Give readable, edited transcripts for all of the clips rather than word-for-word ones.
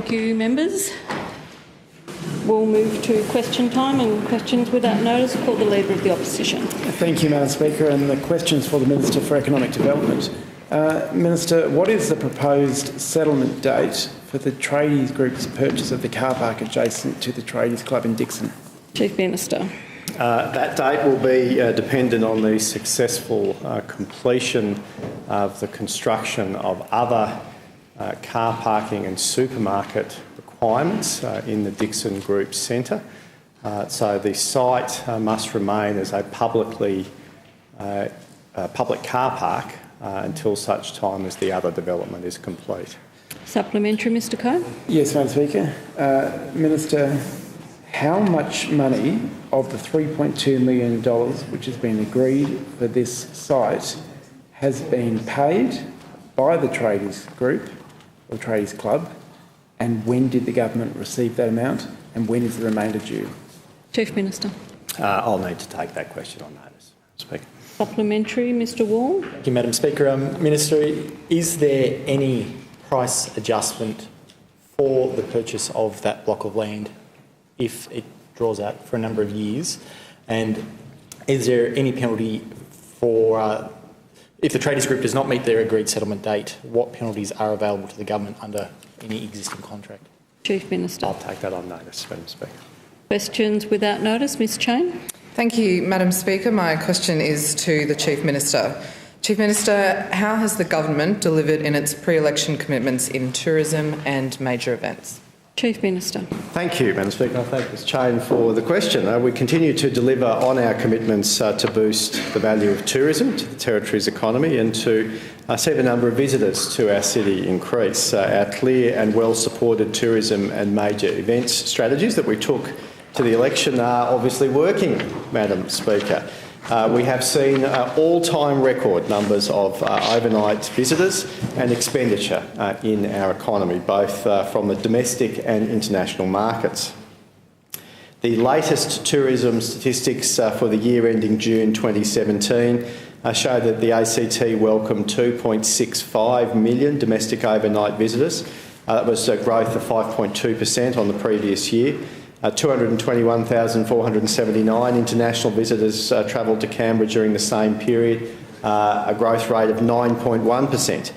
Thank you, members. We'll move to question time and questions without notice for the Leader of the Opposition. Thank you, Madam Speaker. And the questions for the Minister for Economic Development. Minister, what is the proposed settlement date for the Tradies Group's purchase of the car park adjacent to the Tradies Club in Dickson? Chief Minister. That date will be dependent on the successful completion of the construction of other car parking and supermarket requirements in the Dickson Group Centre. So the site must remain as a public car park until such time as the other development is complete. Supplementary, Mr Coe. Yes, Madam Speaker. Minister, how much money of the $3.2 million which has been agreed for this site has been paid by the Tradies Group or Tradies Club, and when did the government receive that amount, and when is the remainder due? Chief Minister. I'll need to take that question on notice, Speaker. Supplementary, Mr Wall. Thank you, Madam Speaker. Minister, is there any price adjustment for the purchase of that block of land if it draws out for a number of years? And is there any penalty for, if the Tradies Group does not meet their agreed settlement date, what penalties are available to the government under any existing contract? Chief Minister. I'll take that on notice, Madam Speaker. Questions without notice, Ms Chain. Thank you, Madam Speaker. My question is to the Chief Minister. Chief Minister, how has the government delivered in its pre-election commitments in tourism and major events? Chief Minister. Thank you, Madam Speaker. I thank Ms Chain for the question. We continue to deliver on our commitments to boost the value of tourism to the Territory's economy and to see the number of visitors to our city increase. Our clear and well-supported tourism and major events strategies that we took to the election are obviously working, Madam Speaker. We have seen all-time record numbers of overnight visitors and expenditure in our economy, both from the domestic and international markets. The latest tourism statistics for the year ending June 2017 show that the ACT welcomed 2.65 million domestic overnight visitors. That was a growth of 5.2% on the previous year. 221,479 international visitors travelled to Canberra during the same period, a growth rate of 9.1%.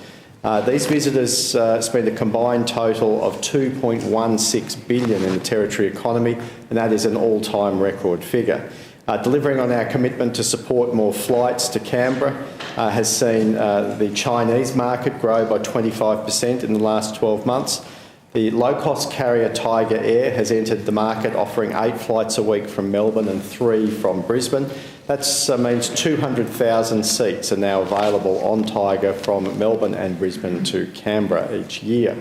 These visitors spent a combined total of $2.16 billion in the Territory economy, and that is an all-time record figure. Delivering on our commitment to support more flights to Canberra has seen the Chinese market grow by 25% in the last 12 months. The low-cost carrier Tiger Air has entered the market, offering 8 flights a week from Melbourne and 3 from Brisbane. That means 200,000 seats are now available on Tiger from Melbourne and Brisbane to Canberra each year.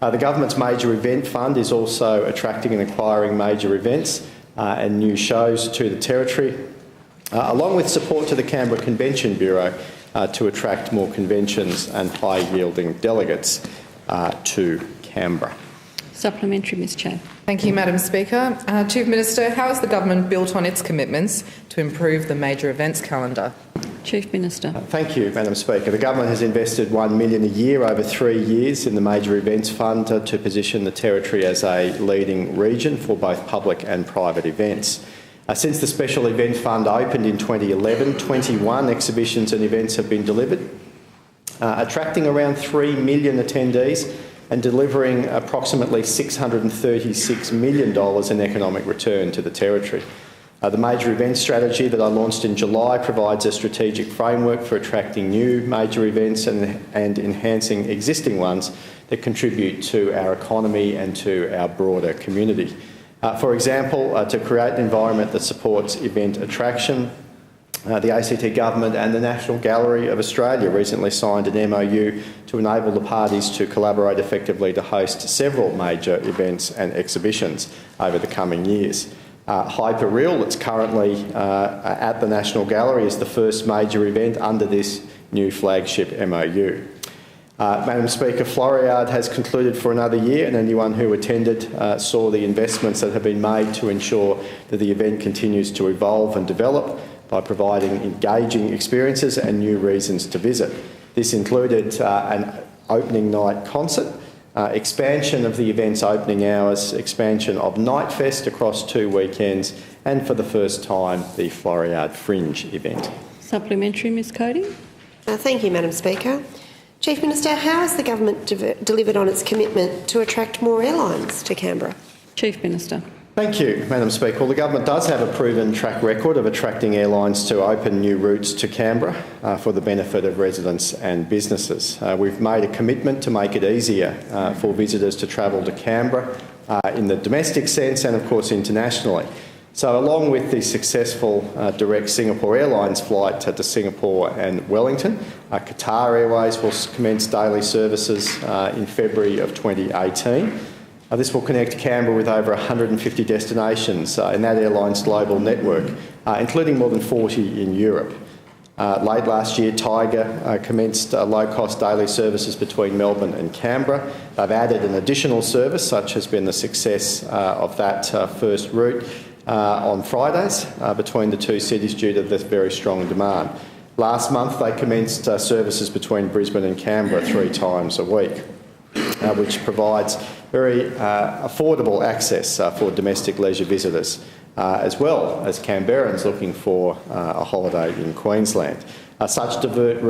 The government's major event fund is also attracting and acquiring major events and new shows to the Territory, along with support to the Canberra Convention Bureau to attract more conventions and high-yielding delegates to Canberra. Supplementary, Ms Chain. Thank you, Madam Speaker. Chief Minister, how has the government built on its commitments to improve the major events calendar? Chief Minister. Thank you, Madam Speaker. The government has invested $1 million a year over 3 years in the Major Events Fund to position the Territory as a leading region for both public and private events. Since the Special Event Fund opened in 2011, 21 exhibitions and events have been delivered, attracting around 3 million attendees and delivering approximately $636 million in economic return to the Territory. The major event strategy that I launched in July provides a strategic framework for attracting new major events and enhancing existing ones that contribute to our economy and to our broader community. For example, to create an environment that supports event attraction, the ACT Government and the National Gallery of Australia recently signed an MOU to enable the parties to collaborate effectively to host several major events and exhibitions over the coming years. Hyperreal, that's currently at the National Gallery, is the first major event under this new flagship MOU. Madam Speaker, Floriade has concluded for another year, and anyone who attended saw the investments that have been made to ensure that the event continues to evolve and develop by providing engaging experiences and new reasons to visit. This included an opening night concert, expansion of the event's opening hours, expansion of Nightfest across 2 weekends, and for the first time, the Floriade Fringe event. Supplementary, Ms Cody. Thank you, Madam Speaker. Chief Minister, how has the government delivered on its commitment to attract more airlines to Canberra? Chief Minister. Thank you, Madam Speaker. Well, the government does have a proven track record of attracting airlines to open new routes to Canberra for the benefit of residents and businesses. We've made a commitment to make it easier for visitors to travel to Canberra in the domestic sense and, of course, internationally. So, along with the successful direct Singapore Airlines flight to Singapore and Wellington, Qatar Airways will commence daily services in February of 2018. This will connect Canberra with over 150 destinations in that airline's global network, including more than 40 in Europe. Late last year, Tiger commenced low-cost daily services between Melbourne and Canberra. They've added an additional service, such has been the success of that first route on Fridays between the two cities due to this very strong demand. Last month, they commenced services between Brisbane and Canberra 3 times a week, which provides very affordable access for domestic leisure visitors, as well as Canberrans looking for a holiday in Queensland. Such divert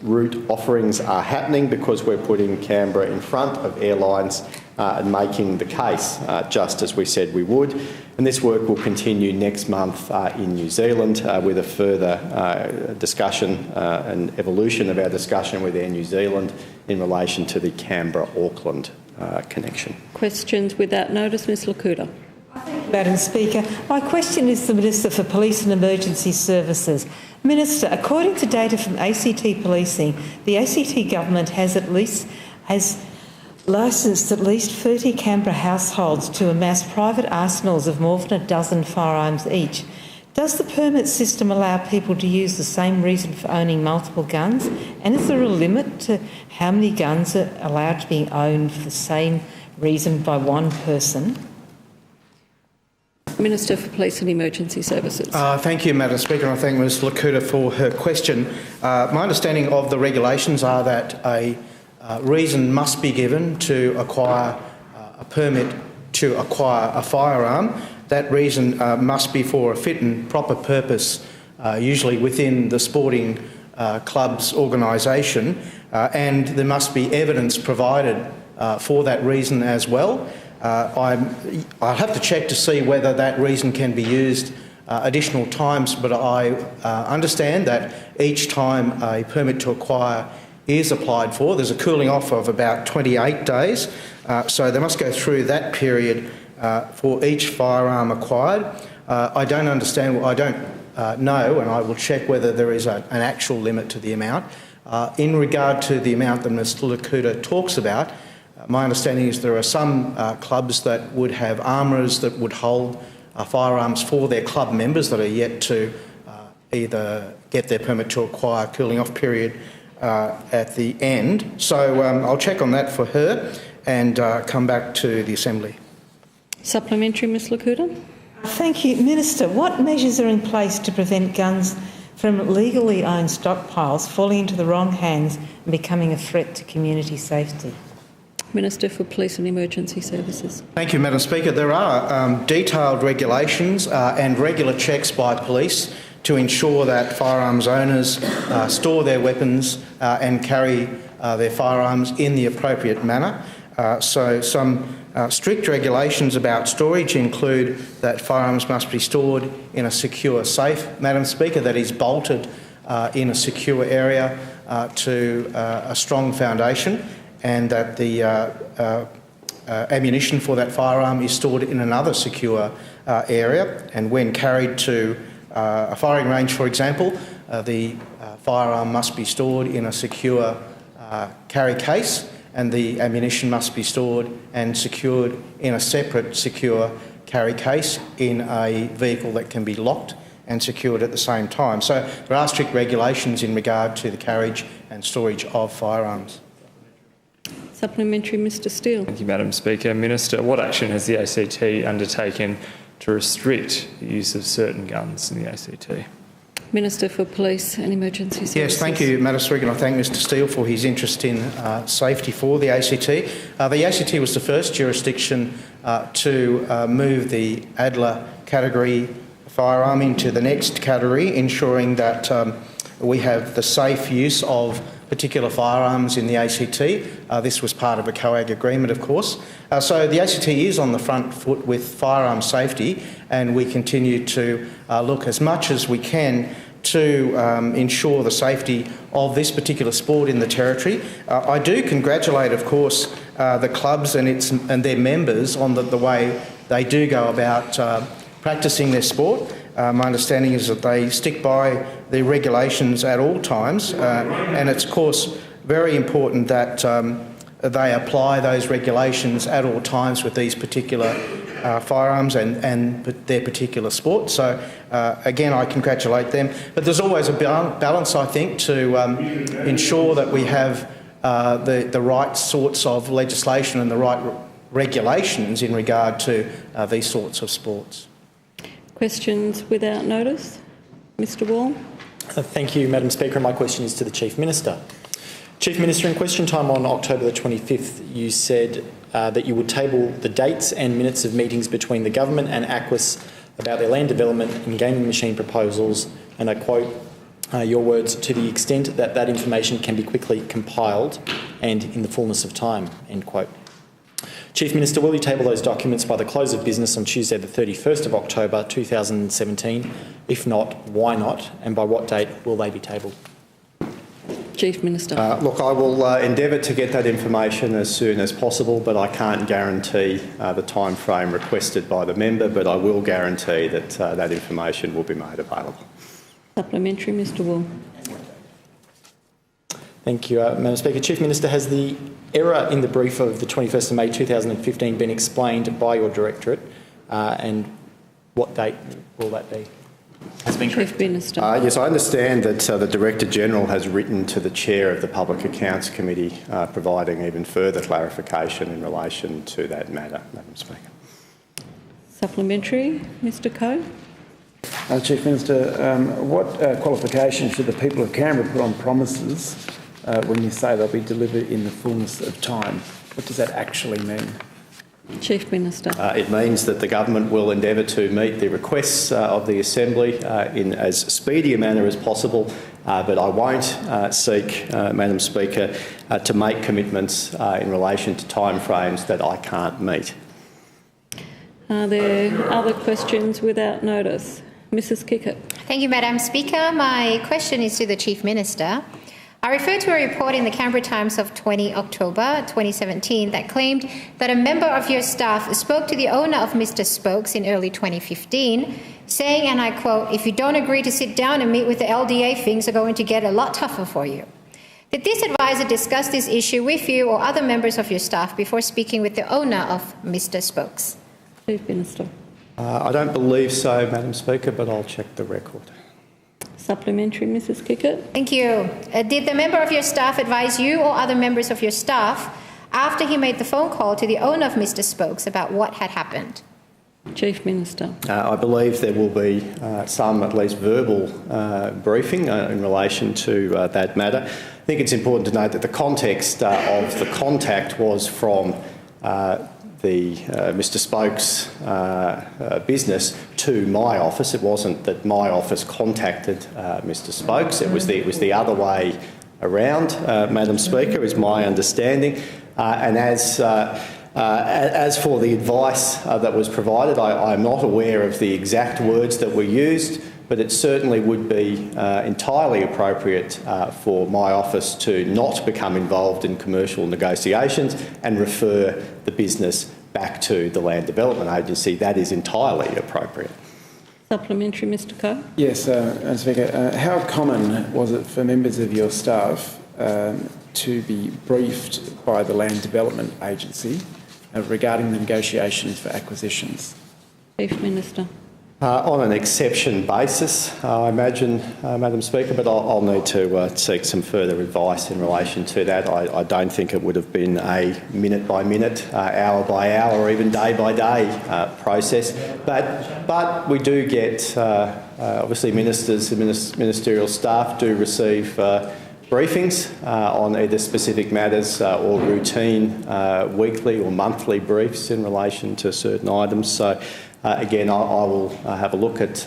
route offerings are happening because we're putting Canberra in front of airlines and making the case, just as we said we would. And this work will continue next month in New Zealand with a further discussion and evolution of our discussion with Air New Zealand in relation to the Canberra-Auckland connection. Questions without notice, Ms Lakuta. Madam Speaker, my question is to the Minister for Police and Emergency Services. Minister, according to data from ACT Policing, the ACT government has licensed at least 30 Canberra households to amass private arsenals of more than a dozen firearms each. Does the permit system allow people to use the same reason for owning multiple guns? And is there a limit to how many guns are allowed to be owned for the same reason by one person? Minister for Police and Emergency Services. Thank you, Madam Speaker, and I thank Ms Lakuta for her question. My understanding of the regulations are that a reason must be given to acquire a permit to acquire a firearm. That reason must be for a fit and proper purpose, usually within the sporting club's organisation, and there must be evidence provided for that reason as well. I'll have to check to see whether that reason can be used additional times, but I understand that each time a permit to acquire is applied for, there's a cooling off of about 28 days, so they must go through that period for each firearm acquired. I don't understand, I don't know, and I will check whether there is an actual limit to the amount. In regard to the amount that Mr Lakuta talks about, my understanding is there are some clubs that would have armourers that would hold firearms for their club members that are yet to either get their permit to acquire cooling off period at the end. So I'll check on that for her and come back to the Assembly. Supplementary, Ms Lakuta. Thank you. Minister, what measures are in place to prevent guns from legally owned stockpiles falling into the wrong hands and becoming a threat to community safety? Minister for Police and Emergency Services. Thank you, Madam Speaker. There are detailed regulations and regular checks by police to ensure that firearms owners store their weapons and carry their firearms in the appropriate manner. So some strict regulations about storage include that firearms must be stored in a secure safe, Madam Speaker, that is bolted in a secure area to a strong foundation, and that the ammunition for that firearm is stored in another secure area. And when carried to a firing range, for example, the firearm must be stored in a secure carry case, and the ammunition must be stored and secured in a separate secure carry case in a vehicle that can be locked and secured at the same time. So there are strict regulations in regard to the carriage and storage of firearms. Supplementary, Mr Steele. Thank you, Madam Speaker. Minister, what action has the ACT undertaken to restrict the use of certain guns in the ACT? Minister for Police and Emergency Services. Yes, thank you, Madam Speaker, and I thank Mr Steele for his interest in safety for the ACT. The ACT was the first jurisdiction to move the Adler category firearm into the next category, ensuring that we have the safe use of particular firearms in the ACT. This was part of a COAG agreement, of course. So the ACT is on the front foot with firearm safety, and we continue to look as much as we can to ensure the safety of this particular sport in the Territory. I do congratulate, of course, the clubs and their members on the way they do go about practising their sport. My understanding is that they stick by the regulations at all times, and it's, of course, very important that they apply those regulations at all times with these particular firearms and their particular sport. So, again, I congratulate them. But there's always a balance, I think, to ensure that we have the right sorts of legislation and the right regulations in regard to these sorts of sports. Questions without notice? Mr Wall. Thank you, Madam Speaker. My question is to the Chief Minister. Chief Minister, in question time on October the 25th, you said that you would table the dates and minutes of meetings between the government and Aquis about their land development and gaming machine proposals, and I quote your words, to the extent that that information can be quickly compiled and in the fullness of time, end quote. Chief Minister, will you table those documents by the close of business on Tuesday the 31st of October 2017? If not, why not? And by what date will they be tabled? Chief Minister. Look, I will endeavour to get that information as soon as possible, but I can't guarantee the time frame requested by the member, but I will guarantee that that information will be made available. Supplementary, Mr Wall. Thank you, Madam Speaker. Chief Minister, has the error in the brief of the 21st of May 2015 been explained by your directorate, and what date will that be? Chief Minister. Yes, I understand that the Director-General has written to the Chair of the Public Accounts Committee providing even further clarification in relation to that matter, Madam Speaker. Supplementary, Mr Coe. Chief Minister, what qualifications should the people of Canberra put on promises when you say they'll be delivered in the fullness of time? What does that actually mean? Chief Minister. It means that the government will endeavour to meet the requests of the Assembly in as speedy a manner as possible, but I won't seek, Madam Speaker, to make commitments in relation to timeframes that I can't meet. Are there other questions without notice? Mrs Kickett. Thank you, Madam Speaker. My question is to the Chief Minister. I refer to a report in the Canberra Times of 20 October 2017 that claimed that a member of your staff spoke to the owner of Mr Spokes in early 2015, saying, and I quote, "If you don't agree to sit down and meet with the LDA, things are going to get a lot tougher for you." Did this advisor discuss this issue with you or other members of your staff before speaking with the owner of Mr Spokes? Chief Minister. I don't believe so, Madam Speaker, but I'll check the record. Supplementary, Mrs Kickett. Thank you. Did the member of your staff advise you or other members of your staff after he made the phone call to the owner of Mr Spokes about what had happened? Chief Minister. I believe there will be some, at least verbal, briefing in relation to that matter. I think it's important to note that the context of the contact was from Mr Spokes' business to my office. It wasn't that my office contacted Mr Spokes. It was the other way around, Madam Speaker, is my understanding. And as for the advice that was provided, I'm not aware of the exact words that were used, but it certainly would be entirely appropriate for my office to not become involved in commercial negotiations and refer the business back to the Land Development Agency. That is entirely appropriate. Supplementary, Mr Coe. Yes, Madam Speaker. How common was it for members of your staff to be briefed by the Land Development Agency regarding the negotiations for acquisitions? Chief Minister. On an exception basis, I imagine, Madam Speaker, but I'll need to seek some further advice in relation to that. I don't think it would have been a minute-by-minute, hour-by-hour or even day-by-day process. But we do get, obviously ministers and ministerial staff do receive briefings on either specific matters or routine weekly or monthly briefs in relation to certain items. So again, I will have a look at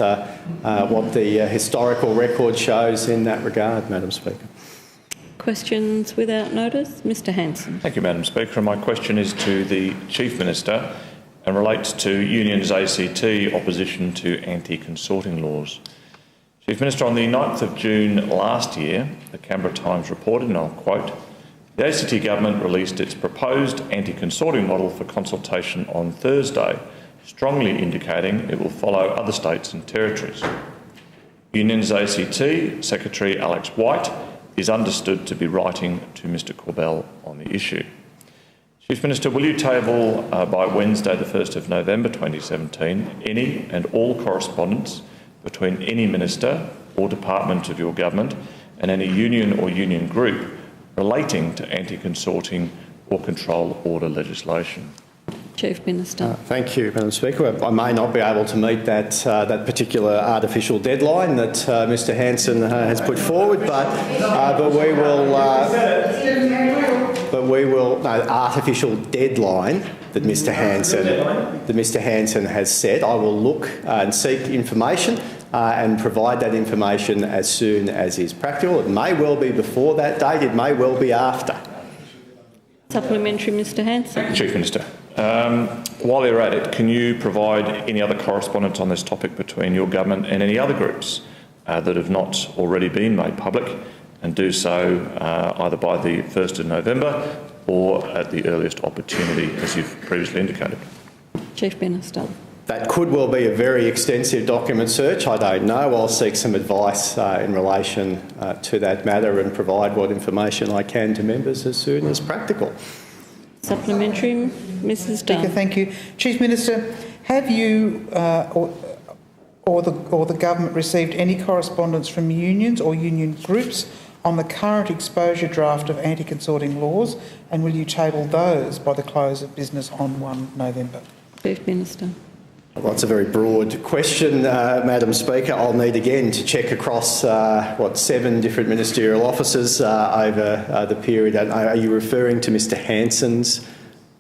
what the historical record shows in that regard, Madam Speaker. Questions without notice? Mr Hanson. Thank you, Madam Speaker. And my question is to the Chief Minister and relates to Union's ACT opposition to anti-consorting laws. Chief Minister, on the 9th of June last year, the Canberra Times reported, and I'll quote, "The ACT government released its proposed anti-consorting model for consultation on Thursday, strongly indicating it will follow other states and territories. Union's ACT Secretary Alex White is understood to be writing to Mr Corbell on the issue. Chief Minister, will you table by Wednesday the 1st of November 2017 any and all correspondence between any minister or department of your government and any union or union group relating to anti-consorting or control order legislation?" Chief Minister. Thank you, Madam Speaker. I may not be able to meet that particular artificial deadline that Mr Hanson has put forward, but we will. Artificial deadline that Mr Hanson has said. I will look and seek information and provide that information as soon as is practical. It may well be before that date. It may well be after. Supplementary, Mr Hanson. Chief Minister. While you're at it, can you provide any other correspondence on this topic between your government and any other groups that have not already been made public, and do so either by the 1st of November or at the earliest opportunity, as you've previously indicated? Chief Minister. That could well be a very extensive document search. I don't know. I'll seek some advice in relation to that matter and provide what information I can to members as soon as practical. Supplementary, Mrs Dunn. Thank you. Chief Minister, have you or the government received any correspondence from unions or union groups on the current exposure draft of anti-consorting laws, and will you table those by the close of business on 1 November? Chief Minister. Well, that's a very broad question, Madam Speaker. I'll need again to check across, 7 different ministerial offices over the period. Are you referring to Mr Hanson's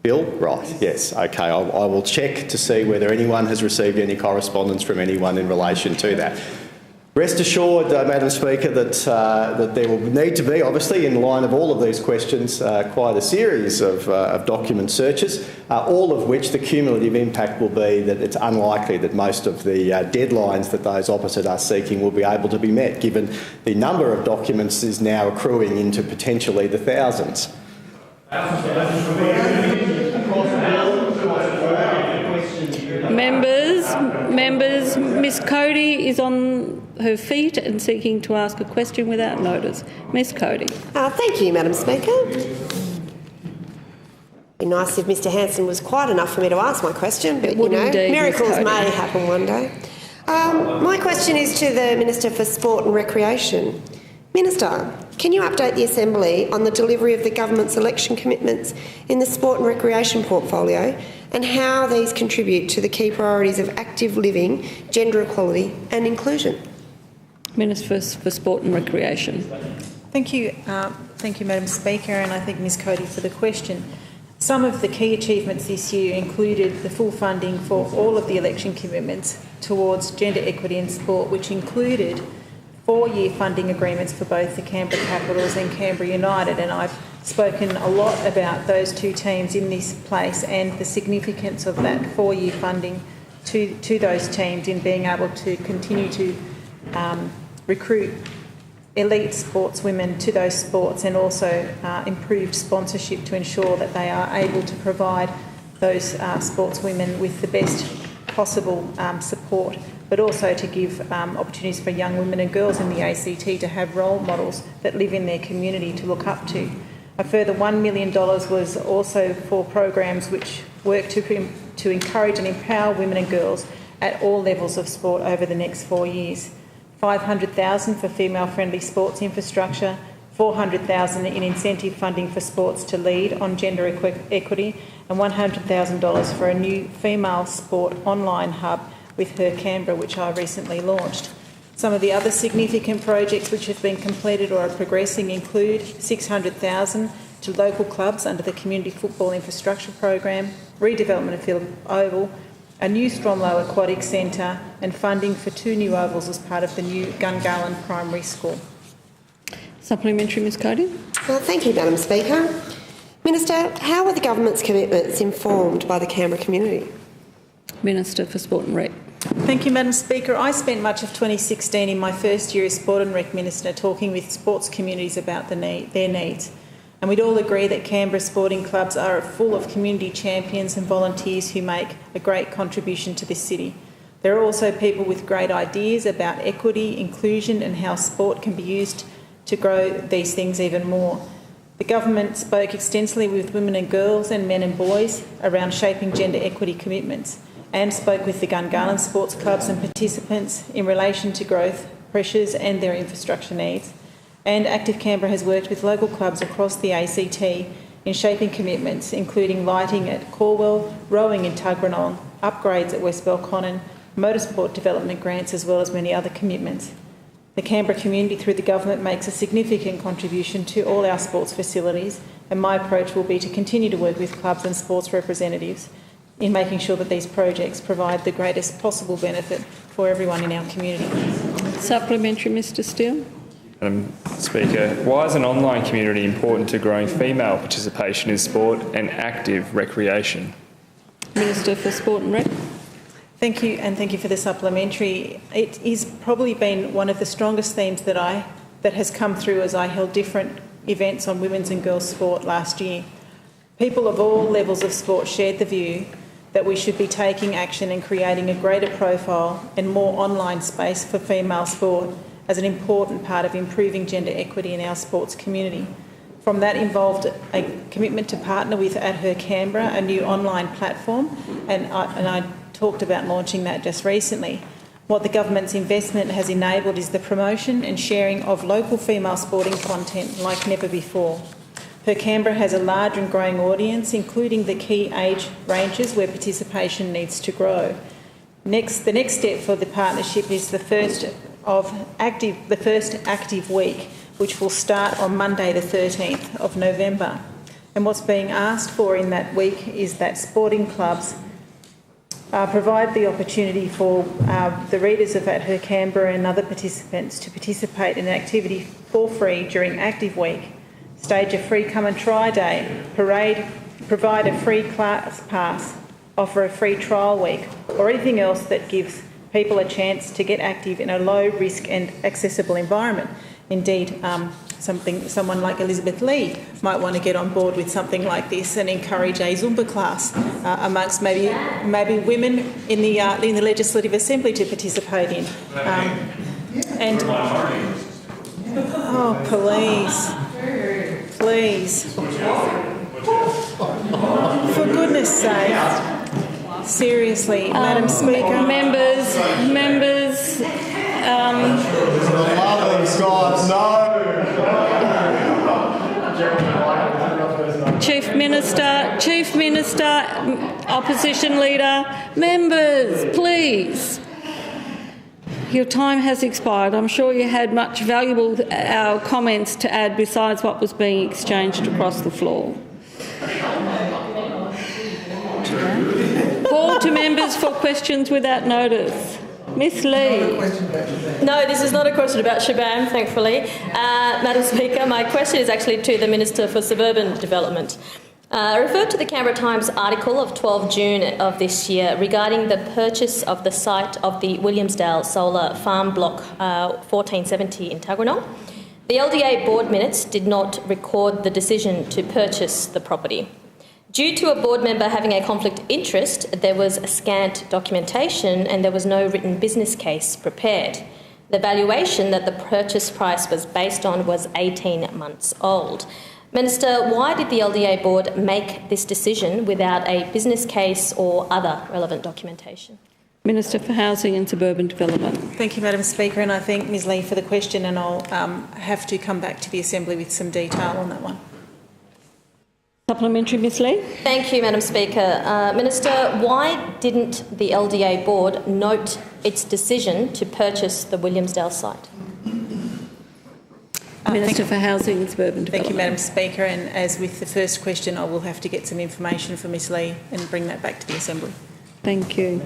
bill? Right, yes. OK, I will check to see whether anyone has received any correspondence from anyone in relation to that. Rest assured, Madam Speaker, that there will need to be, obviously, in line of all of these questions, quite a series of document searches, all of which the cumulative impact will be that it's unlikely that most of the deadlines that those opposite are seeking will be able to be met, given the number of documents is now accruing into potentially the thousands. Members, Miss Cody is on her feet and seeking to ask a question without notice. Miss Cody. Thank you, Madam Speaker. It'd be nice if Mr Hanson was quiet enough for me to ask my question, but you know, miracles may happen one day. My question is to the Minister for Sport and Recreation. Minister, can you update the Assembly on the delivery of the government's election commitments in the sport and recreation portfolio and how these contribute to the key priorities of active living, gender equality and inclusion? Minister for Sport and Recreation. Thank you, Madam Speaker, and I thank Ms Cody for the question. Some of the key achievements this year included the full funding for all of the election commitments towards gender equity in sport, which included 4-year funding agreements for both the Canberra Capitals and Canberra United, and I've spoken a lot about those two teams in this place and the significance of that 4-year funding to those teams in being able to continue to recruit elite sportswomen to those sports, and also improved sponsorship to ensure that they are able to provide those sportswomen with the best possible support, but also to give opportunities for young women and girls in the ACT to have role models that live in their community to look up to. A further $1 million was also for programs which work to encourage and empower women and girls at all levels of sport over the next 4 years. $500,000 for female-friendly sports infrastructure, $400,000 in incentive funding for sports to lead on gender equity, and $100,000 for a new female sport online hub with Her Canberra, which I recently launched. Some of the other significant projects which have been completed or are progressing include $600,000 to local clubs under the Community Football Infrastructure Program, redevelopment of Phillip Oval, a new Stromlo Aquatic Centre, and funding for 2 new ovals as part of the new Gungahlin Primary School. Supplementary, Ms Cody. Thank you, Madam Speaker. Minister, how were the government's commitments informed by the Canberra community? Minister for Sport and Rec. Thank you, Madam Speaker. I spent much of 2016 in my first year as Sport and Rec Minister talking with sports communities about their needs. And we'd all agree that Canberra sporting clubs are full of community champions and volunteers who make a great contribution to this city. There are also people with great ideas about equity, inclusion and how sport can be used to grow these things even more. The government spoke extensively with women and girls and men and boys around shaping gender equity commitments, and spoke with the Gungahlin sports clubs and participants in relation to growth pressures and their infrastructure needs. And Active Canberra has worked with local clubs across the ACT in shaping commitments, including lighting at Corwell, rowing in Tuggeranong, upgrades at West Belconnen, motorsport development grants, as well as many other commitments. The Canberra community, through the government, makes a significant contribution to all our sports facilities, and my approach will be to continue to work with clubs and sports representatives in making sure that these projects provide the greatest possible benefit for everyone in our community. Supplementary, Mr Steele. Madam Speaker, why is an online community important to growing female participation in sport and active recreation? Minister for Sport and Rec. Thank you, and thank you for the supplementary. It has probably been one of the strongest themes that has come through as I held different events on women's and girls' sport last year. People of all levels of sport shared the view that we should be taking action and creating a greater profile and more online space for female sport as an important part of improving gender equity in our sports community. From that involved a commitment to partner with At Her Canberra, a new online platform, and I talked about launching that just recently. What the government's investment has enabled is the promotion and sharing of local female sporting content like never before. Her Canberra has a large and growing audience, including the key age ranges where participation needs to grow. The next step for the partnership is the first active week, which will start on Monday the 13th of November. And what's being asked for in that week is that sporting clubs provide the opportunity for the readers of At Her Canberra and other participants to participate in an activity for free during Active Week, stage a free come and try day, provide a free class pass, offer a free trial week, or anything else that gives people a chance to get active in a low risk and accessible environment. Indeed, someone like Elizabeth Lee might want to get on board with something like this and encourage a Zumba class amongst maybe women in the Legislative Assembly to participate in. Please, for goodness sake. Seriously, Madam Speaker. Members. Chief Minister, Opposition Leader, members, please. Your time has expired. I'm sure you had much valuable comments to add besides what was being exchanged across the floor. Call to members for questions without notice. Miss Lee. No, this is not a question about Shabam, thankfully. Madam Speaker, my question is actually to the Minister for Suburban Development. I referred to the Canberra Times article of 12 June of this year regarding the purchase of the site of the Williamsdale Solar Farm Block 1470 in Tuggeranong. The LDA board minutes did not record the decision to purchase the property. Due to a board member having a conflict of interest, there was scant documentation and there was no written business case prepared. The valuation that the purchase price was based on was 18 months old. Minister, why did the LDA board make this decision without a business case or other relevant documentation? Minister for Housing and Suburban Development. Thank you, Madam Speaker, and I thank Ms Lee for the question, and I'll have to come back to the Assembly with some detail on that one. Supplementary, Ms Lee. Thank you, Madam Speaker. Minister, why didn't the LDA board note its decision to purchase the Williamsdale site? Minister for Housing and Suburban Development. Thank you, Madam Speaker, and as with the first question, I will have to get some information from Ms Lee and bring that back to the Assembly. Thank you.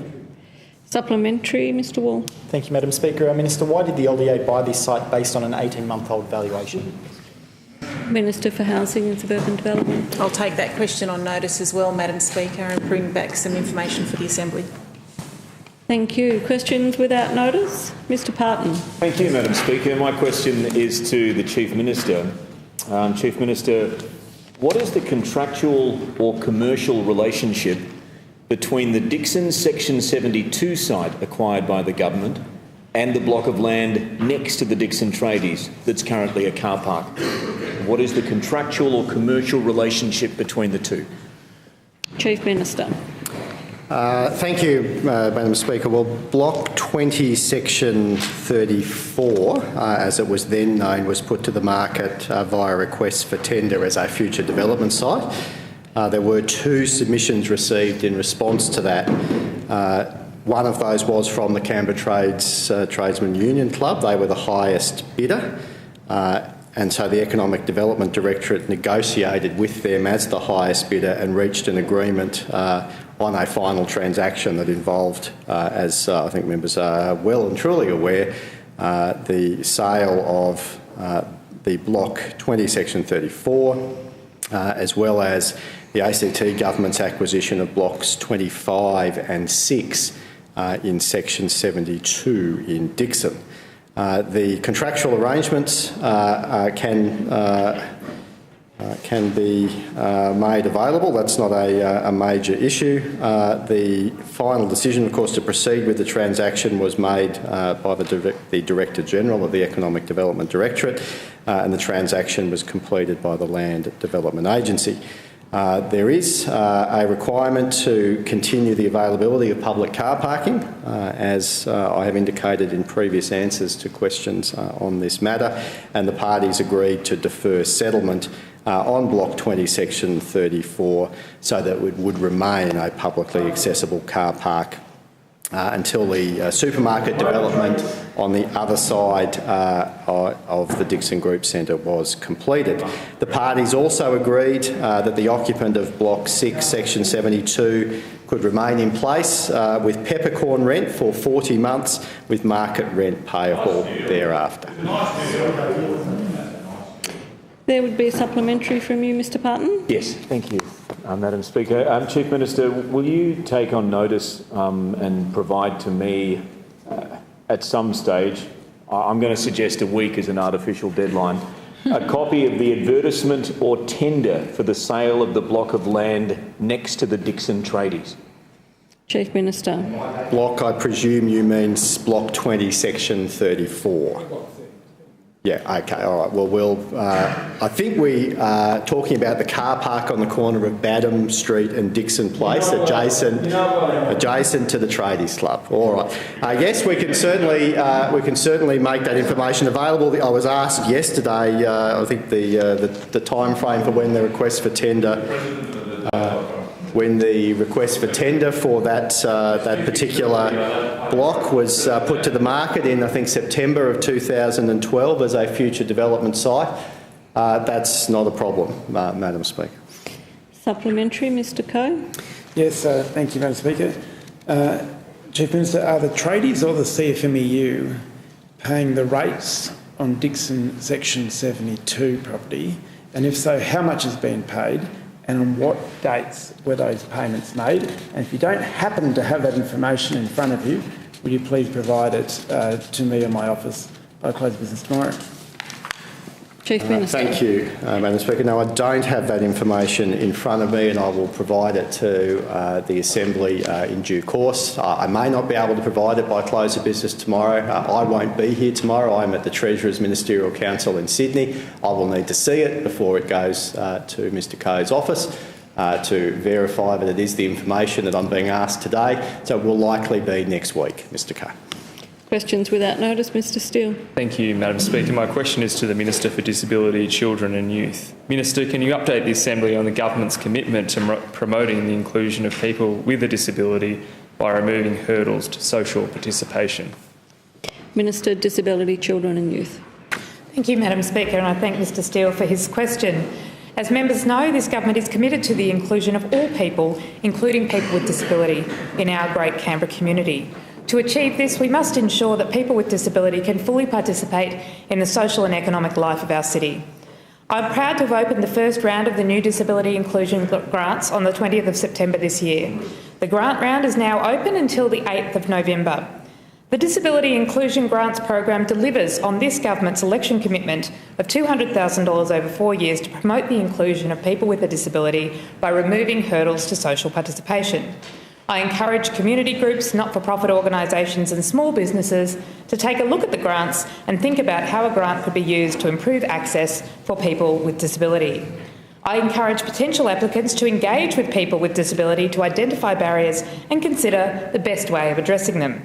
Supplementary, Mr Wall. Thank you, Madam Speaker. Minister, why did the LDA buy this site based on an 18-month-old valuation? Minister for Housing and Suburban Development. I'll take that question on notice as well, Madam Speaker, and bring back some information for the Assembly. Thank you. Questions without notice? Mr Parton. Thank you, Madam Speaker. My question is to the Chief Minister. Chief Minister, what is the contractual or commercial relationship between the Dixon Section 72 site acquired by the government and the block of land next to the Dixon Tradies that's currently a car park? What is the contractual or commercial relationship between the two? Chief Minister. Thank you, Madam Speaker. Well, Block 20, Section 34, as it was then known, was put to the market via request for tender as a future development site. There were 2 submissions received in response to that. One of those was from the Canberra Tradesman Union Club. They were the highest bidder. And so the Economic Development Directorate negotiated with them as the highest bidder and reached an agreement on a final transaction that involved, as I think members are well and truly aware, the sale of the Block 20, Section 34, as well as the ACT Government's acquisition of Blocks 25 and 6 in Section 72 in Dixon. The contractual arrangements can be made available. That's not a major issue. The final decision, of course, to proceed with the transaction was made by the Director General of the Economic Development Directorate, and the transaction was completed by the Land Development Agency. There is a requirement to continue the availability of public car parking, as I have indicated in previous answers to questions on this matter, and the parties agreed to defer settlement on Block 20, Section 34, so that it would remain a publicly accessible car park until the supermarket development on the other side of the Dixon Group Centre was completed. The parties also agreed that the occupant of Block 6, Section 72 could remain in place with peppercorn rent for 40 months, with market rent payable thereafter. There would be a supplementary from you, Mr Parton. Yes, thank you, Madam Speaker. Chief Minister, will you take on notice and provide to me at some stage, I'm going to suggest a week as an artificial deadline, a copy of the advertisement or tender for the sale of the block of land next to the Dixon Tradies? Chief Minister. Block, I presume you mean Block 20, Section 34. Yeah, okay, all right. Well, I think we are talking about the car park on the corner of Badham Street and Dixon Place, adjacent to the Tradies Club. All right. Yes, we can certainly make that information available. I was asked yesterday, I think the time frame for when the request for tender. When the request for tender for that particular block was put to the market in, I think, September of 2012 as a future development site. That's not a problem, Madam Speaker. Supplementary, Mr Coe. Yes, thank you, Madam Speaker. Chief Minister, are the tradies or the CFMEU paying the rates on Dixon Section 72 property? And if so, how much has been paid? And on what dates were those payments made? And if you don't happen to have that information in front of you, would you please provide it to me or my office by close of business tomorrow? Chief Minister. Thank you, Madam Speaker. No, I don't have that information in front of me, and I will provide it to the Assembly in due course. I may not be able to provide it by close of business tomorrow. I won't be here tomorrow. I'm at the Treasurer's Ministerial Council in Sydney. I will need to see it before it goes to Mr Coe's office. to verify that it is the information that I'm being asked today. So it will likely be next week, Mr Carr. Questions without notice, Mr Steele. Thank you, Madam Speaker. My question is to the Minister for Disability, Children and Youth. Minister, can you update the Assembly on the government's commitment to promoting the inclusion of people with a disability by removing hurdles to social participation? Minister, Disability, Children and Youth. Thank you, Madam Speaker, and I thank Mr Steele for his question. As members know, this government is committed to the inclusion of all people, including people with disability, in our great Canberra community. To achieve this, we must ensure that people with disability can fully participate in the social and economic life of our city. I'm proud to have opened the first round of the new disability inclusion grants on the 20th of September this year. The grant round is now open until the 8th of November. The Disability Inclusion Grants Program delivers on this government's election commitment of $200,000 over 4 years to promote the inclusion of people with a disability by removing hurdles to social participation. I encourage community groups, not-for-profit organisations and small businesses to take a look at the grants and think about how a grant could be used to improve access for people with disability. I encourage potential applicants to engage with people with disability to identify barriers and consider the best way of addressing them.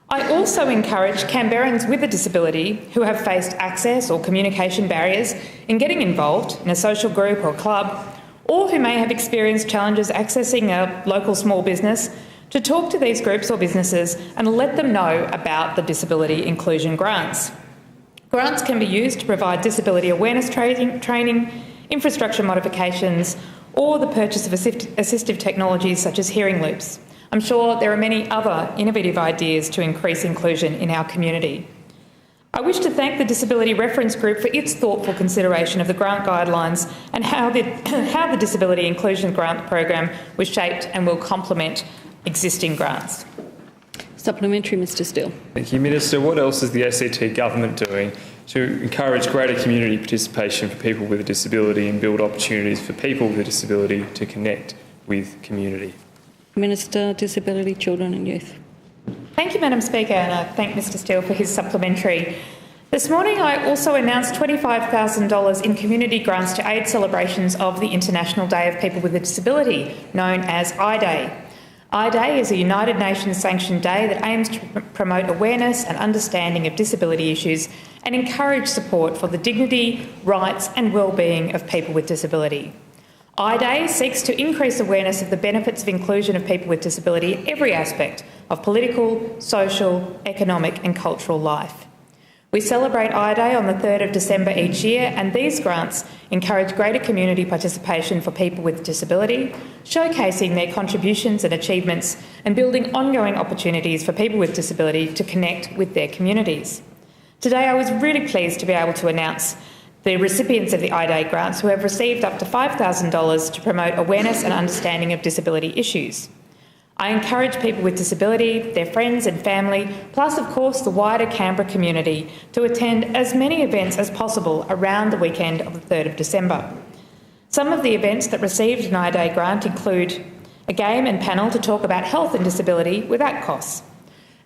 I also encourage Canberrans with a disability who have faced access or communication barriers in getting involved in a social group or club, or who may have experienced challenges accessing a local small business, to talk to these groups or businesses and let them know about the disability inclusion grants. Grants can be used to provide disability awareness training, infrastructure modifications, or the purchase of assistive technologies such as hearing loops. I'm sure there are many other innovative ideas to increase inclusion in our community. I wish to thank the Disability Reference Group for its thoughtful consideration of the grant guidelines and how the Disability Inclusion Grant Program was shaped and will complement existing grants. Supplementary, Mr Steele. Thank you, Minister. What else is the ACT government doing to encourage greater community participation for people with a disability and build opportunities for people with a disability to connect with community? Minister, Disability, Children and Youth. Thank you, Madam Speaker, and I thank Mr Steele for his supplementary. This morning I also announced $25,000 in community grants to aid celebrations of the International Day of People with a Disability, known as I-Day. I-Day is a United Nations sanctioned day that aims to promote awareness and understanding of disability issues and encourage support for the dignity, rights and well-being of people with disability. I-Day seeks to increase awareness of the benefits of inclusion of people with disability in every aspect of political, social, economic and cultural life. We celebrate I-Day on the 3rd of December each year, and these grants encourage greater community participation for people with disability, showcasing their contributions and achievements and building ongoing opportunities for people with disability to connect with their communities. Today I was really pleased to be able to announce the recipients of the I-Day grants who have received up to $5,000 to promote awareness and understanding of disability issues. I encourage people with disability, their friends and family, plus of course the wider Canberra community, to attend as many events as possible around the weekend of the 3rd of December. Some of the events that received an I-Day grant include a game and panel to talk about health and disability without costs,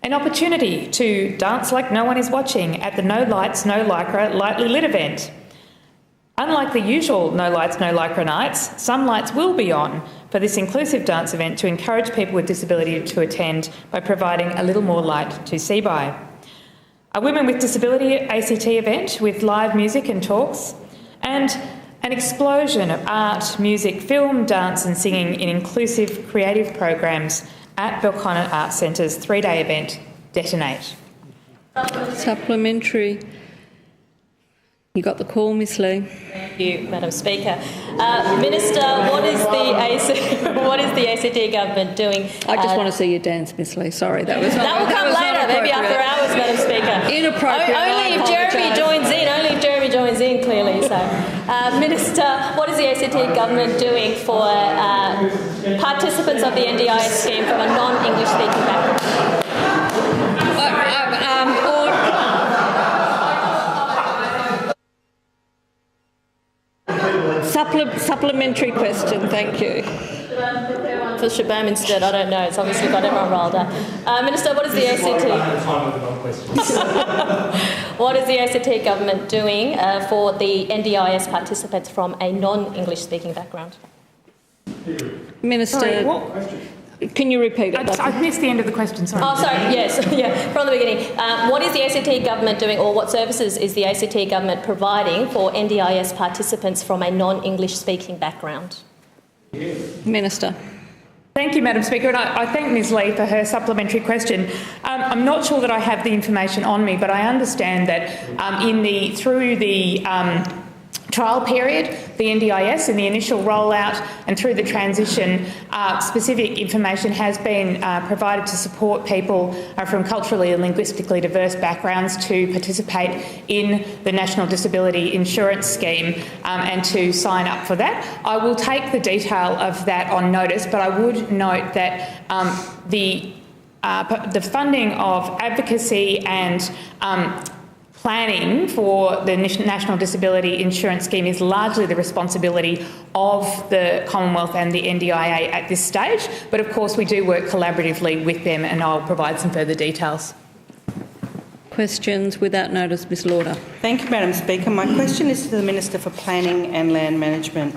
an opportunity to dance like no one is watching at the No Lights, No Lycra Lightly Lit event. Unlike the usual No Lights, No Lycra nights, some lights will be on for this inclusive dance event to encourage people with disability to attend by providing a little more light to see by. A Women with Disability ACT event with live music and talks, and an explosion of art, music, film, dance and singing in inclusive creative programs at Belconnen Arts Centre's 3-day event, Detonate. Supplementary. You got the call, Ms Lee. Thank you, Madam Speaker. Minister, what is the ACT government doing? I just want to see you dance, Ms Lee. Sorry, that was not. That will come later, maybe after hours, Madam Speaker. Inappropriate. Only if Jeremy joins in. Only if Jeremy joins in, clearly. So, Minister, what is the ACT government doing for participants of the NDIS scheme from a non-English speaking background? Supplementary question, thank you. For Shabam instead, I don't know. It's obviously got everyone rolled up. Minister, what is the ACT? What is the ACT government doing for the NDIS participants from a non-English speaking background? Minister, Sorry, what? Can you repeat it? I missed the end of the question, sorry. Oh, sorry, yes, yeah, from the beginning. What is the ACT government doing, or what services is the ACT government providing for NDIS participants from a non-English speaking background? Minister. Thank you, Madam Speaker, and I thank Ms Lee for her supplementary question. I'm not sure that I have the information on me, but I understand that through the trial period, the NDIS, in the initial rollout and through the transition, specific information has been provided to support people from culturally and linguistically diverse backgrounds to participate in the National Disability Insurance Scheme and to sign up for that. I will take the detail of that on notice, but I would note that the funding of advocacy and planning for the National Disability Insurance Scheme is largely the responsibility of the Commonwealth and the NDIA at this stage, but of course we do work collaboratively with them, and I'll provide some further details. Questions without notice, Ms Lauder. Thank you, Madam Speaker. My question is to the Minister for Planning and Land Management.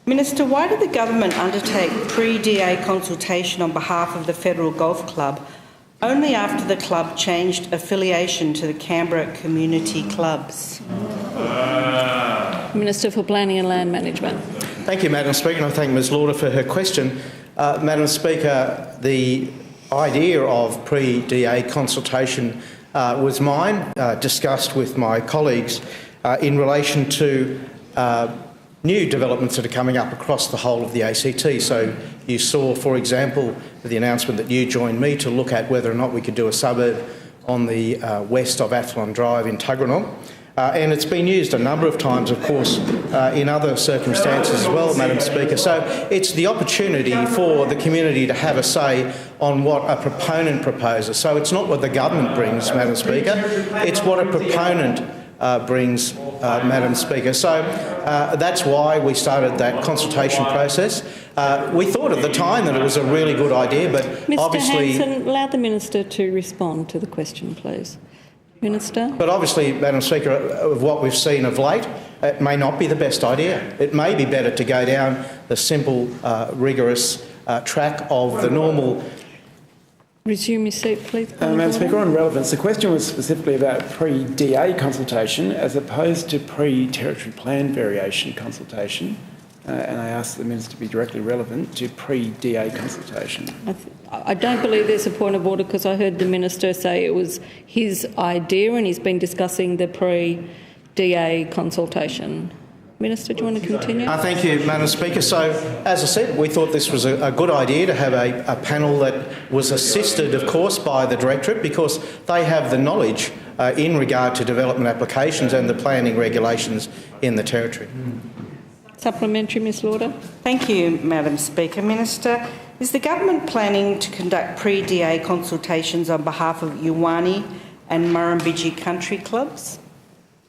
Minister, why did the government undertake pre-DA consultation on behalf of the Federal Golf Club only after the club changed affiliation to the Canberra Community Clubs? Minister for Planning and Land Management. Thank you, Madam Speaker, and I thank Ms Lauder for her question. Madam Speaker, the idea of pre-DA consultation was mine, discussed with my colleagues in relation to new developments that are coming up across the whole of the ACT. So you saw, for example, the announcement that you joined me to look at whether or not we could do a suburb on the west of Athlone Drive in Tuggeranong. And it's been used a number of times, of course, in other circumstances as well, Madam Speaker. So it's the opportunity for the community to have a say on what a proponent proposes. So it's not what the government brings, Madam Speaker, it's what a proponent brings, Madam Speaker. So that's why we started that consultation process. We thought at the time that it was a really good idea, but obviously... Mr Hanson, allow the Minister to respond to the question, please. Minister. But obviously, Madam Speaker, of what we've seen of late, it may not be the best idea. It may be better to go down the simple, rigorous track of the normal... Resume your seat, please. Madam Speaker, on relevance, the question was specifically about pre-DA consultation as opposed to pre-territory plan variation consultation, and I asked the Minister to be directly relevant to pre-DA consultation. I don't believe there's a point of order because I heard the Minister say it was his idea and he's been discussing the pre-DA consultation. Minister, do you want to continue? Thank you, Madam Speaker. So, as I said, we thought this was a good idea to have a panel that was assisted, of course, by the Directorate because they have the knowledge in regard to development applications and the planning regulations in the Territory. Supplementary, Ms Lauder. Thank you, Madam Speaker. Minister, is the government planning to conduct pre-DA consultations on behalf of Yuwani and Murrumbidgee country clubs?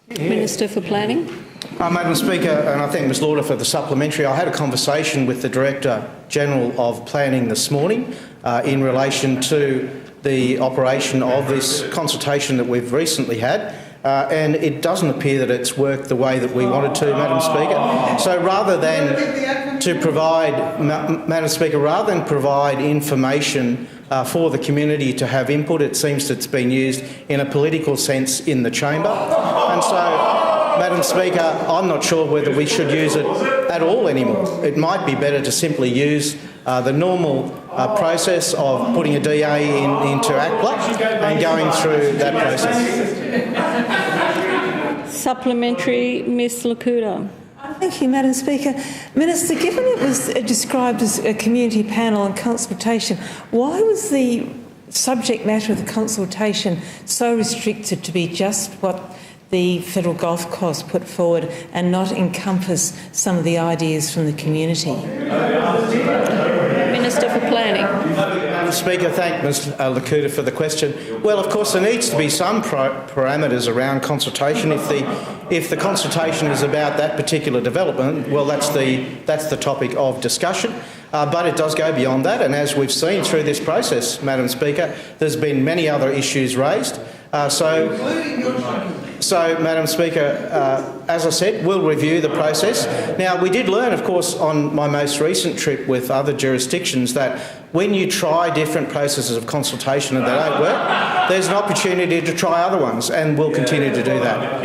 Minister for Planning. Madam Speaker, and I thank Ms Lauder for the supplementary. I had a conversation with the Director-General of Planning this morning in relation to the operation of this consultation that we've recently had, and it doesn't appear that it's worked the way that we wanted to, Madam Speaker. So rather than to provide, Madam Speaker, rather than provide information for the community to have input, it seems that it's been used in a political sense in the chamber. And so, Madam Speaker, I'm not sure whether we should use it at all anymore. It might be better to simply use the normal process of putting a DA into ACPLA and going through that process. Supplementary, Ms Lakuta. Thank you, Madam Speaker. Minister, given it was described as a community panel and consultation, why was the subject matter of the consultation so restricted to be just what the Federal Golf Course put forward and not encompass some of the ideas from the community? Minister for Planning. Madam Speaker, thank Ms Lakuta for the question. Well, of course, there needs to be some parameters around consultation. If the consultation is about that particular development, well, that's the topic of discussion. But it does go beyond that, and as we've seen through this process, Madam Speaker, there's been many other issues raised. So, Madam Speaker, as I said, we'll review the process. Now, we did learn, of course, on my most recent trip with other jurisdictions that when you try different processes of consultation and they don't work, there's an opportunity to try other ones, and we'll continue to do that.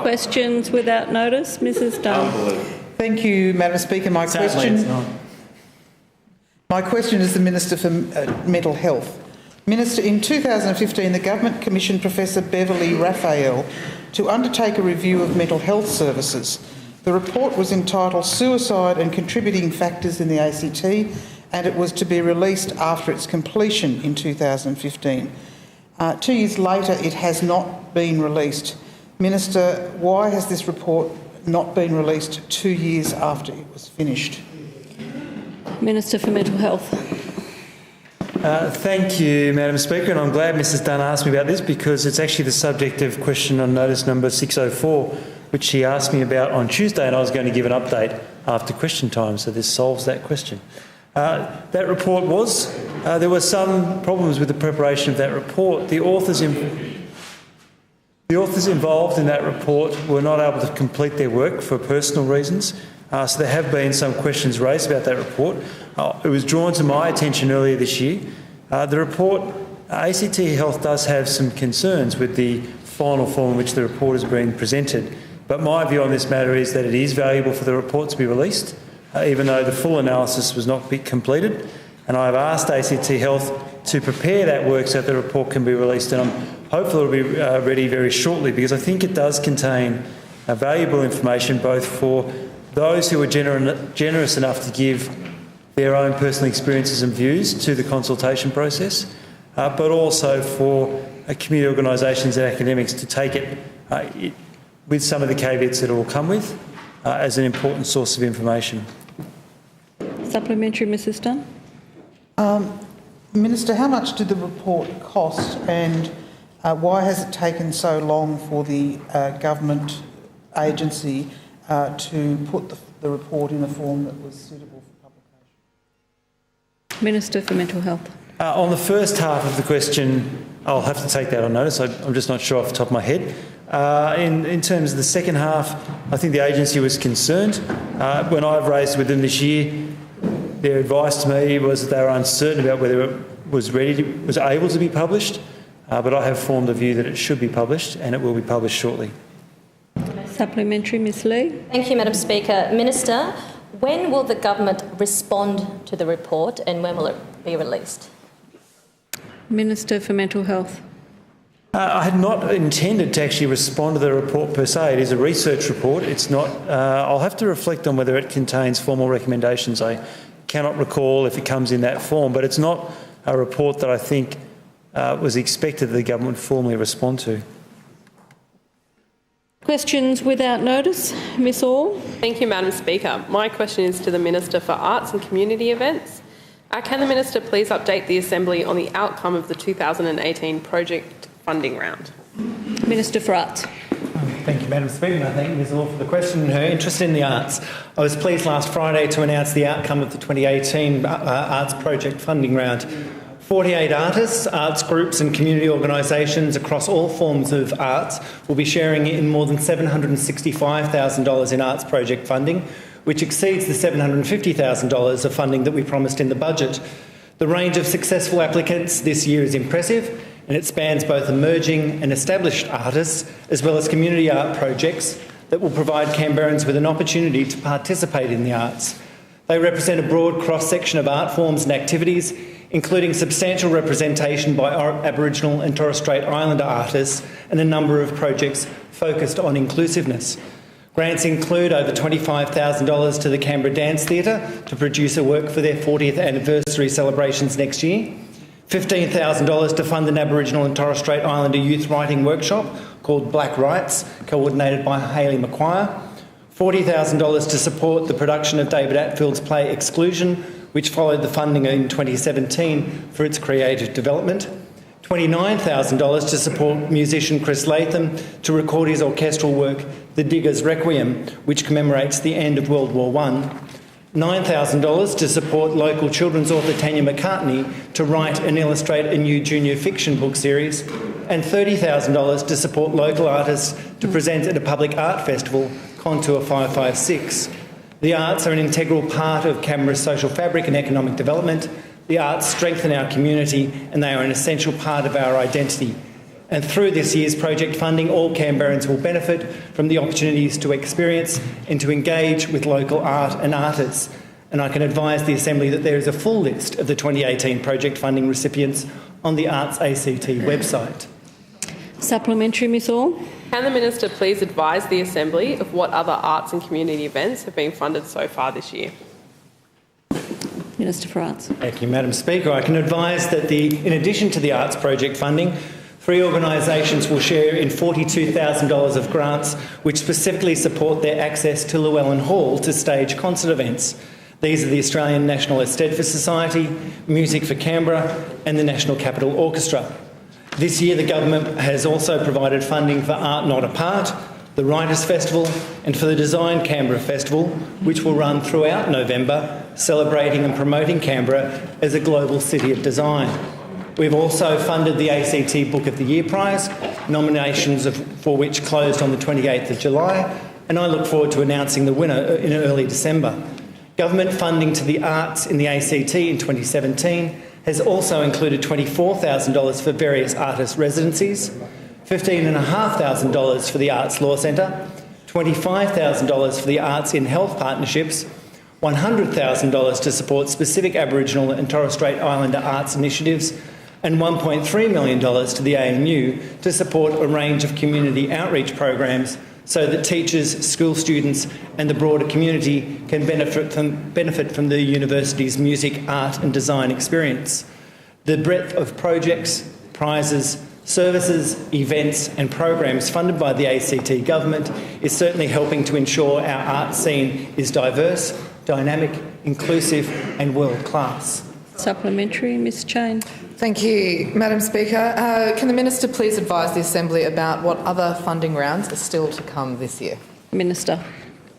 Questions without notice, Mrs Dunn. Thank you, Madam Speaker. My question is the Minister for Mental Health. Minister, in 2015, the Government commissioned Professor Beverly Raphael to undertake a review of mental health services. The report was entitled Suicide and Contributing Factors in the ACT, and it was to be released after its completion in 2015. 2 years later, it has not been released. Minister, why has this report not been released 2 years after it was finished? Minister for Mental Health. Thank you, Madam Speaker, and I'm glad Mrs Dunn asked me about this because it's actually the subject of question on notice number 604, which she asked me about on Tuesday, and I was going to give an update after question time, so this solves that question. That report was, there were some problems with the preparation of that report. The authors involved in that report were not able to complete their work for personal reasons, so there have been some questions raised about that report. It was drawn to my attention earlier this year. The report, ACT Health does have some concerns with the final form in which the report is being presented, but my view on this matter is that it is valuable for the report to be released, even though the full analysis was not completed, and I have asked ACT Health to prepare that work so that the report can be released, and I'm hopeful it will be ready very shortly, because I think it does contain valuable information both for those who are generous enough to give their own personal experiences and views to the consultation process, but also for community organisations and academics to take it with some of the caveats that it will come with as an important source of information. Supplementary, Mrs Dunn. Minister, how much did the report cost, and why has it taken so long for the government agency to put the report in a form that was suitable for publication? Minister for Mental Health. On the first half of the question, I'll have to take that on notice. I'm just not sure off the top of my head. In terms of the second half, I think the agency was concerned. When I've raised with them this year, their advice to me was that they were uncertain about whether it was able to be published, but I have formed a view that it should be published, and it will be published shortly. Supplementary, Ms Lee. Thank you, Madam Speaker. Minister, when will the government respond to the report, and when will it be released? Minister for Mental Health. I had not intended to actually respond to the report per se. It is a research report. It's not. I'll have to reflect on whether it contains formal recommendations. I cannot recall if it comes in that form, but it's not a report that I think was expected that the government would formally respond to. Questions without notice. Ms Orr. Thank you, Madam Speaker. My question is to the Minister for Arts and Community Events. Can the Minister please update the Assembly on the outcome of the 2018 project funding round? Minister for Arts. Thank you, Madam Speaker, and I thank Ms Orr for the question and her interest in the arts. I was pleased last Friday to announce the outcome of the 2018 arts project funding round. 48 artists, arts groups and community organisations across all forms of arts will be sharing in more than $765,000 in arts project funding, which exceeds the $750,000 of funding that we promised in the budget. The range of successful applicants this year is impressive, and it spans both emerging and established artists, as well as community art projects that will provide Canberrans with an opportunity to participate in the arts. They represent a broad cross-section of art forms and activities, including substantial representation by Aboriginal and Torres Strait Islander artists and a number of projects focused on inclusiveness. Grants include over $25,000 to the Canberra Dance Theatre to produce a work for their 40th anniversary celebrations next year, $15,000 to fund an Aboriginal and Torres Strait Islander youth writing workshop called Black Rights, coordinated by Hayley McQuire, $40,000 to support the production of David Atfield's play Exclusion, which followed the funding in 2017 for its creative development, $29,000 to support musician Chris Latham to record his orchestral work The Diggers' Requiem, which commemorates the end of World War I, $9,000 to support local children's author Tanya McCartney to write and illustrate a new junior fiction book series, and $30,000 to support local artists to present at a public art festival, Contour 556. The arts are an integral part of Canberra's social fabric and economic development. The arts strengthen our community and they are an essential part of our identity. And through this year's project funding, all Canberrans will benefit from the opportunities to experience and to engage with local art and artists. And I can advise the Assembly that there is a full list of the 2018 project funding recipients on the Arts ACT website. Supplementary, Ms Orr. Can the Minister please advise the Assembly of what other arts and community events have been funded so far this year? Minister for Arts. Thank you, Madam Speaker. I can advise that in addition to the arts project funding, 3 organisations will share in $42,000 of grants which specifically support their access to Llewellyn Hall to stage concert events. These are the Australian National Eisteddfod Society, Music for Canberra and the National Capital Orchestra. This year the government has also provided funding for Art Not Apart, the Writers' Festival and for the Design Canberra Festival, which will run throughout November, celebrating and promoting Canberra as a global city of design. We've also funded the ACT Book of the Year Prize, nominations for which closed on the 28th of July, and I look forward to announcing the winner in early December. Government funding to the arts in the ACT in 2017 has also included $24,000 for various artist residencies, $15,500 for the Arts Law Centre, $25,000 for the Arts in Health partnerships, $100,000 to support specific Aboriginal and Torres Strait Islander arts initiatives, and $1.3 million to the ANU to support a range of community outreach programs so that teachers, school students and the broader community can benefit from the university's music, art and design experience. The breadth of projects, prizes, services, events and programs funded by the ACT government is certainly helping to ensure our art scene is diverse, dynamic, inclusive and world-class. Supplementary, Ms Chain. Thank you, Madam Speaker. Can the Minister please advise the Assembly about what other funding rounds are still to come this year? Minister.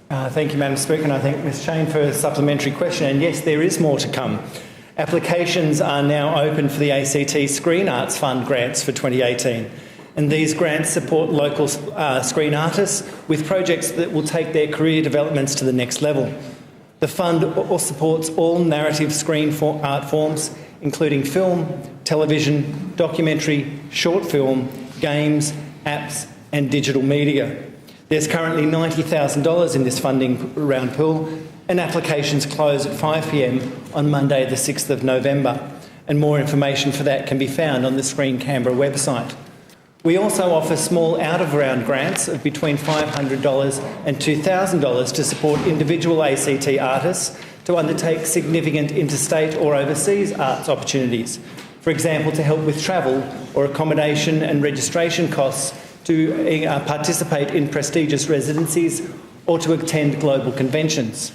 Thank you, Madam Speaker, and I thank Ms Chain for a supplementary question. And yes, there is more to come. Applications are now open for the ACT Screen Arts Fund grants for 2018. And these grants support local screen artists with projects that will take their career developments to the next level. The fund supports all narrative screen art forms, including film, television, documentary, short film, games, apps and digital media. There's currently $90,000 in this funding round pool and applications close at 5 p.m. on Monday the 6th of November, and more information for that can be found on the Screen Canberra website. We also offer small out-of-round grants of between $500 and $2,000 to support individual ACT artists to undertake significant interstate or overseas arts opportunities. For example, to help with travel or accommodation and registration costs to participate in prestigious residencies or to attend global conventions.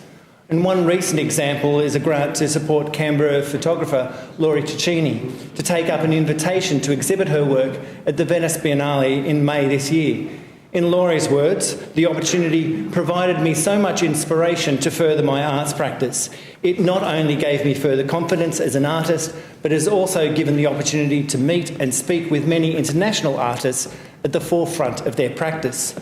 And one recent example is a grant to support Canberra photographer Laurie Ticini to take up an invitation to exhibit her work at the Venice Biennale in May this year. In Laurie's words, the opportunity provided me so much inspiration to further my arts practice. It not only gave me further confidence as an artist, but has also given the opportunity to meet and speak with many international artists at the forefront of their practice.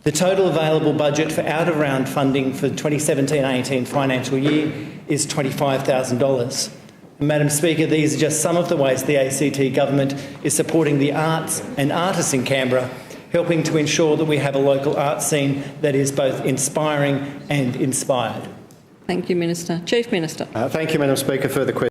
The total available budget for out-of-round funding for the 2017-18 financial year is $25,000. Madam Speaker, these are just some of the ways the ACT government is supporting the arts and artists in Canberra, helping to ensure that we have a local arts scene that is both inspiring and inspired. Thank you, Minister. Chief Minister. Thank you, Madam Speaker, for the question.